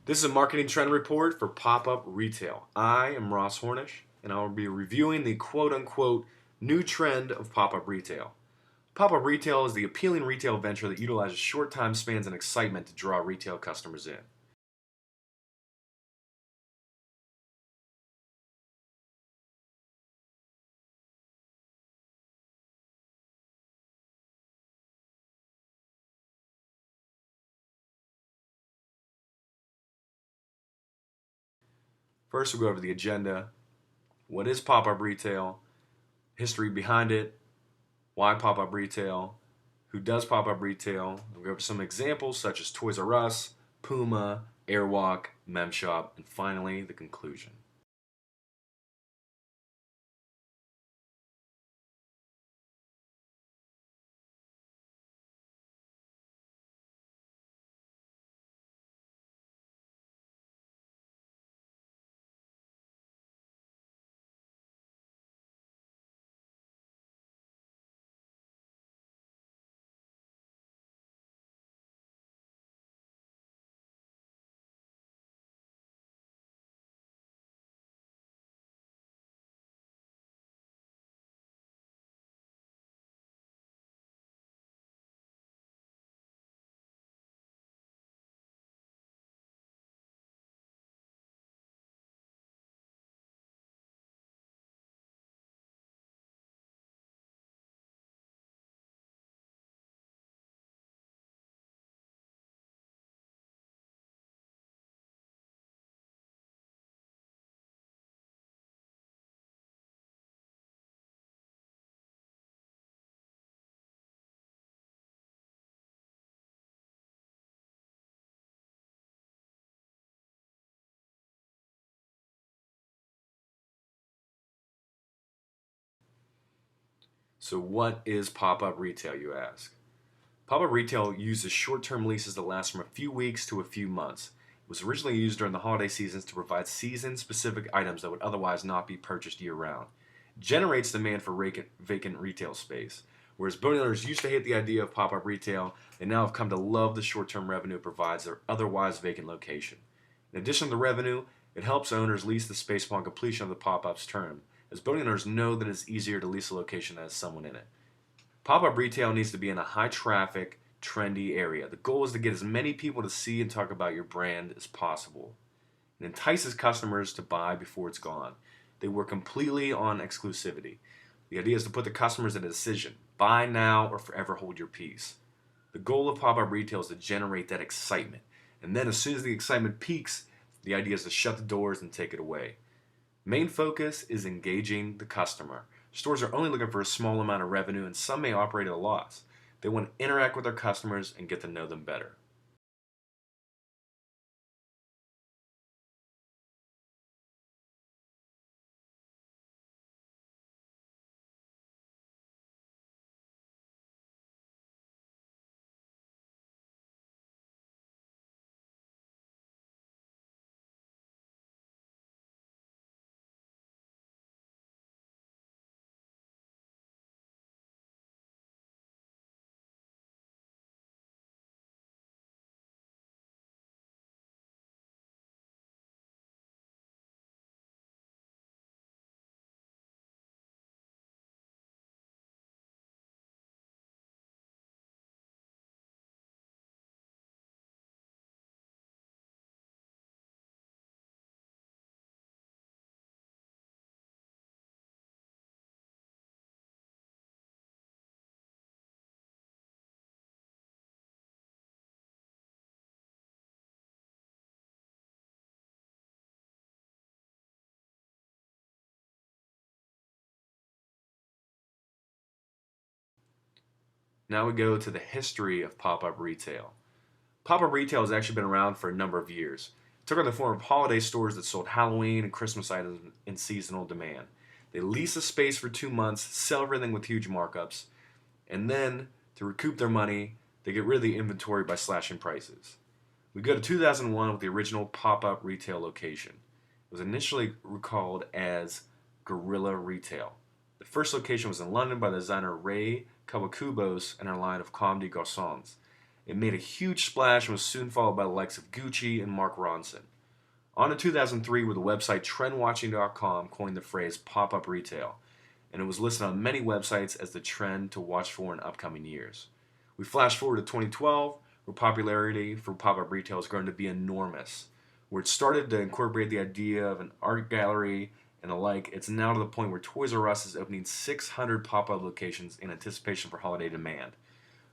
This is a marketing trend report for pop-up retail. I am Ross Hornish, and I will be reviewing the quote-unquote new trend of pop-up retail. Pop-up retail is the appealing retail venture that utilizes short time spans and excitement to draw retail customers in. First, we'll go over the agenda. What is pop-up retail? History behind it. Why pop-up retail? Who does pop-up retail? We'll go over some examples such as Toys R Us, Puma, Airwalk, Memshop, and finally the conclusion. So, what is pop up retail, you ask? Pop up retail uses short term leases that last from a few weeks to a few months. It was originally used during the holiday seasons to provide season specific items that would otherwise not be purchased year round. It generates demand for vacant retail space. Whereas building owners used to hate the idea of pop up retail, they now have come to love the short term revenue it provides their otherwise vacant location. In addition to the revenue, it helps owners lease the space upon completion of the pop up's term, as building owners know that it's easier to lease a location that has someone in it. Pop up retail needs to be in a high traffic, trendy area. The goal is to get as many people to see and talk about your brand as possible. It entices customers to buy before it's gone. They work completely on exclusivity. The idea is to put the customers in a decision: buy now or forever hold your peace. The goal of pop up retail is to generate that excitement. And then, as soon as the excitement peaks, the idea is to shut the doors and take it away. Main focus is engaging the customer. Stores are only looking for a small amount of revenue, and some may operate at a loss. They want to interact with their customers and get to know them better. Now we go to the history of pop up retail. Pop up retail has actually been around for a number of years. It took on the form of holiday stores that sold Halloween and Christmas items in seasonal demand. They lease a space for 2 months, sell everything with huge markups, and then, to recoup their money, they get rid of the inventory by slashing prices. We go to 2001 with the original pop up retail location. It was initially called as Guerrilla Retail. The first location was in London by the designer Ray Kawakubos and her line of Comme des Garçons. It made a huge splash and was soon followed by the likes of Gucci and Mark Ronson. On to 2003, where the website trendwatching.com coined the phrase pop-up retail, and it was listed on many websites as the trend to watch for in upcoming years. We flash forward to 2012, where popularity for pop-up retail has grown to be enormous. Where it started to incorporate the idea of an art gallery and the like, it's now to the point where Toys R Us is opening 600 pop-up locations in anticipation for holiday demand.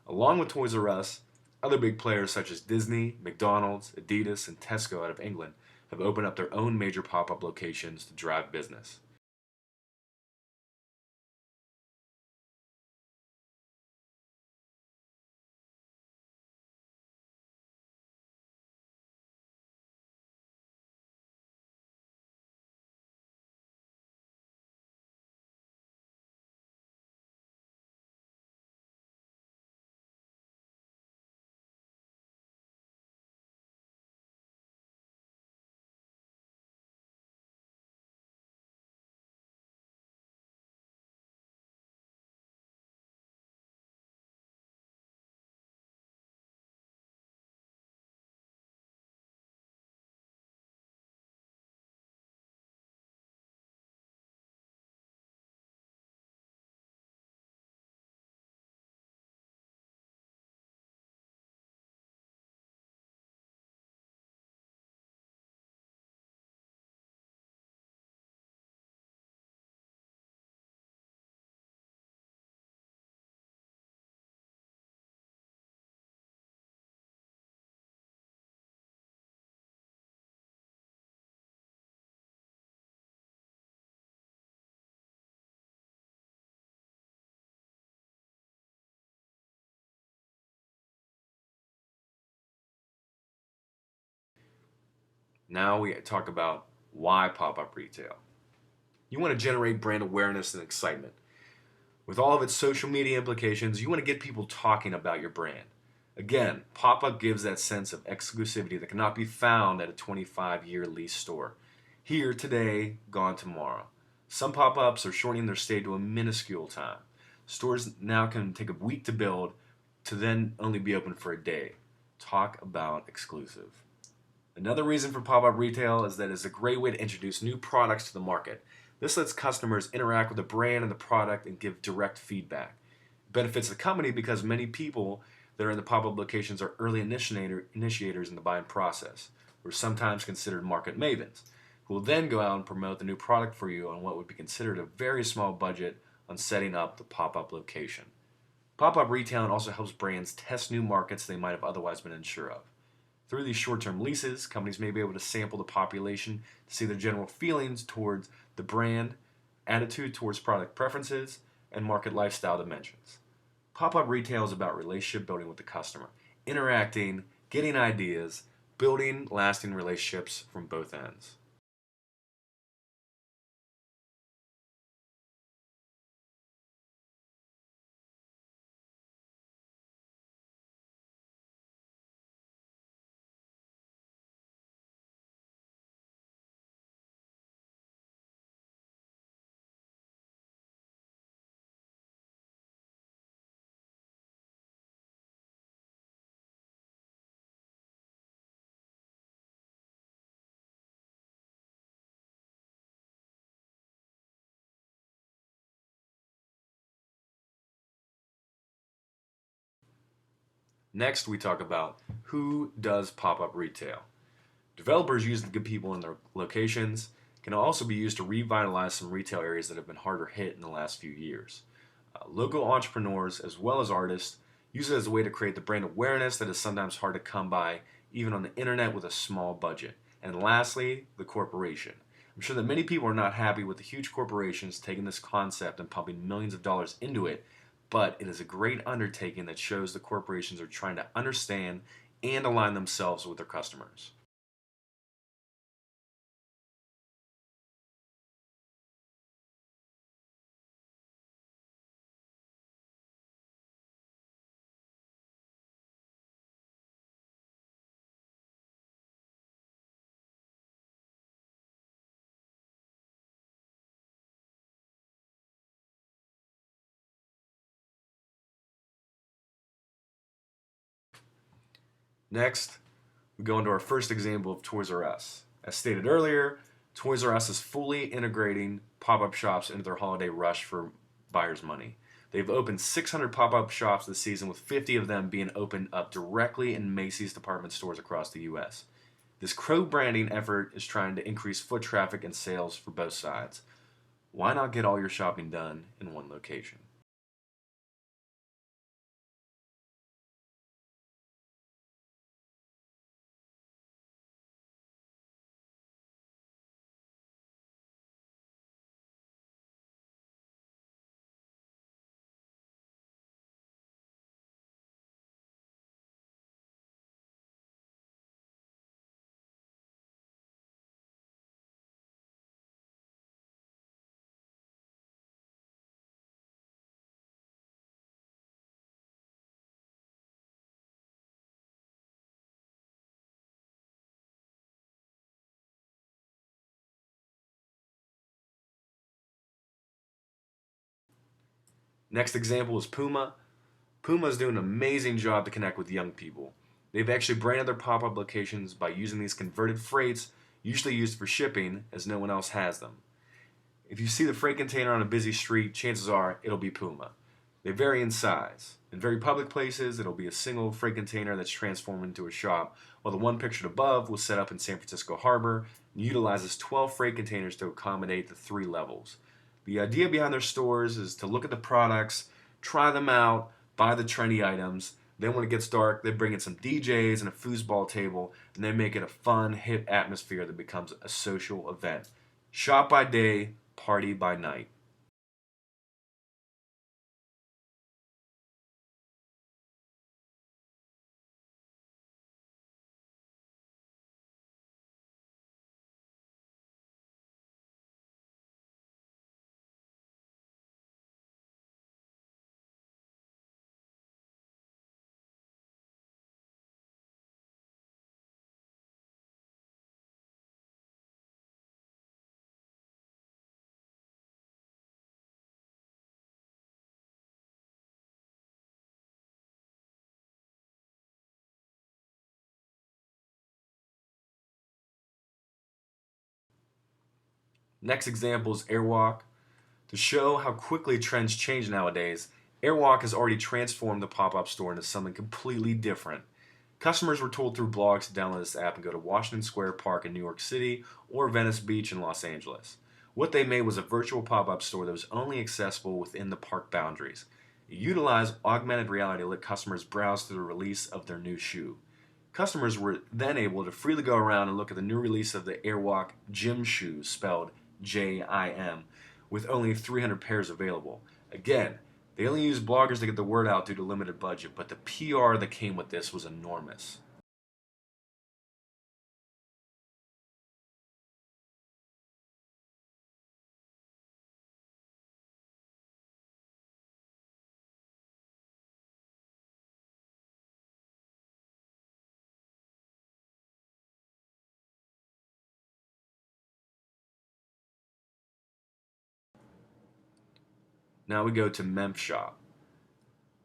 Along with Toys R Us, other big players such as Disney, McDonald's, Adidas, and Tesco out of England have opened up their own major pop-up locations to drive business. Now we talk about why pop-up retail. You want to generate brand awareness and excitement. With all of its social media implications, you want to get people talking about your brand. Again, pop-up gives that sense of exclusivity that cannot be found at a 25-year lease store. Here today, gone tomorrow. Some pop-ups are shortening their stay to a minuscule time. Stores now can take a week to build to then only be open for a day. Talk about exclusive. Another reason for pop-up retail is that it's a great way to introduce new products to the market. This lets customers interact with the brand and the product and give direct feedback. It benefits the company because many people that are in the pop-up locations are early initiators in the buying process, who are sometimes considered market mavens, who will then go out and promote the new product for you on what would be considered a very small budget on setting up the pop-up location. Pop-up retailing also helps brands test new markets they might have otherwise been unsure of. Through these short-term leases, companies may be able to sample the population to see their general feelings towards the brand, attitude towards product preferences, and market lifestyle dimensions. Pop-up retail is about relationship building with the customer, interacting, getting ideas, building lasting relationships from both ends. Next, we talk about who does pop-up retail. Developers use the good people in their locations, can also be used to revitalize some retail areas that have been harder hit in the last few years. Local entrepreneurs, as well as artists, use it as a way to create the brand awareness that is sometimes hard to come by, even on the internet with a small budget. And lastly, the corporation. I'm sure that many people are not happy with the huge corporations taking this concept and pumping millions of dollars into it, but it is a great undertaking that shows the corporations are trying to understand and align themselves with their customers. Next, we go into our first example of Toys R Us. As stated earlier, Toys R Us is fully integrating pop-up shops into their holiday rush for buyers' money. They've opened 600 pop-up shops this season, with 50 of them being opened up directly in Macy's department stores across the U.S. This co-branding effort is trying to increase foot traffic and sales for both sides. Why not get all your shopping done in one location? Next example is Puma. Puma is doing an amazing job to connect with young people. They've actually branded their pop-up locations by using these converted freights, usually used for shipping, as no one else has them. If you see the freight container on a busy street, chances are it'll be Puma. They vary in size. In very public places, it'll be a single freight container that's transformed into a shop, while the one pictured above was set up in San Francisco Harbor and utilizes 12 freight containers to accommodate the 3 levels. The idea behind their stores is to look at the products, try them out, buy the trendy items. Then when it gets dark, they bring in some DJs and a foosball table, and they make it a fun, hip atmosphere that becomes a social event. Shop by day, party by night. Next example is Airwalk. To show how quickly trends change nowadays, Airwalk has already transformed the pop-up store into something completely different. Customers were told through blogs to download this app and go to Washington Square Park in New York City or Venice Beach in Los Angeles. What they made was a virtual pop-up store that was only accessible within the park boundaries. It utilized augmented reality to let customers browse through the release of their new shoe. Customers were then able to freely go around and look at the new release of the Airwalk Gym shoes, spelled JIM, with only 300 pairs available. Again, they only used bloggers to get the word out due to limited budget, but the PR that came with this was enormous. Now we go to Memphis Shop.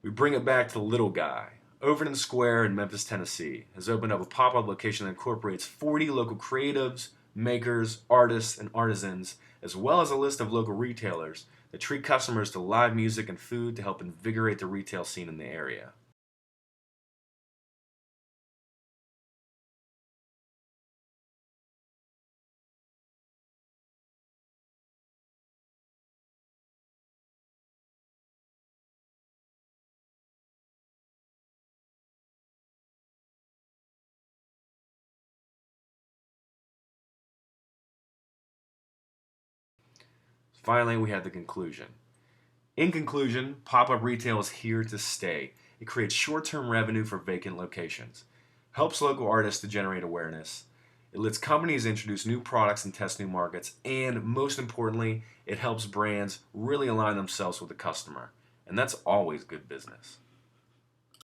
We bring it back to the little guy. Overton Square in Memphis, Tennessee has opened up a pop-up location that incorporates 40 local creatives, makers, artists, and artisans, as well as a list of local retailers that treat customers to live music and food to help invigorate the retail scene in the area. Finally, we have the conclusion. In conclusion, pop-up retail is here to stay. It creates short-term revenue for vacant locations, helps local artists to generate awareness, it lets companies introduce new products and test new markets, and most importantly, it helps brands really align themselves with the customer. And that's always good business.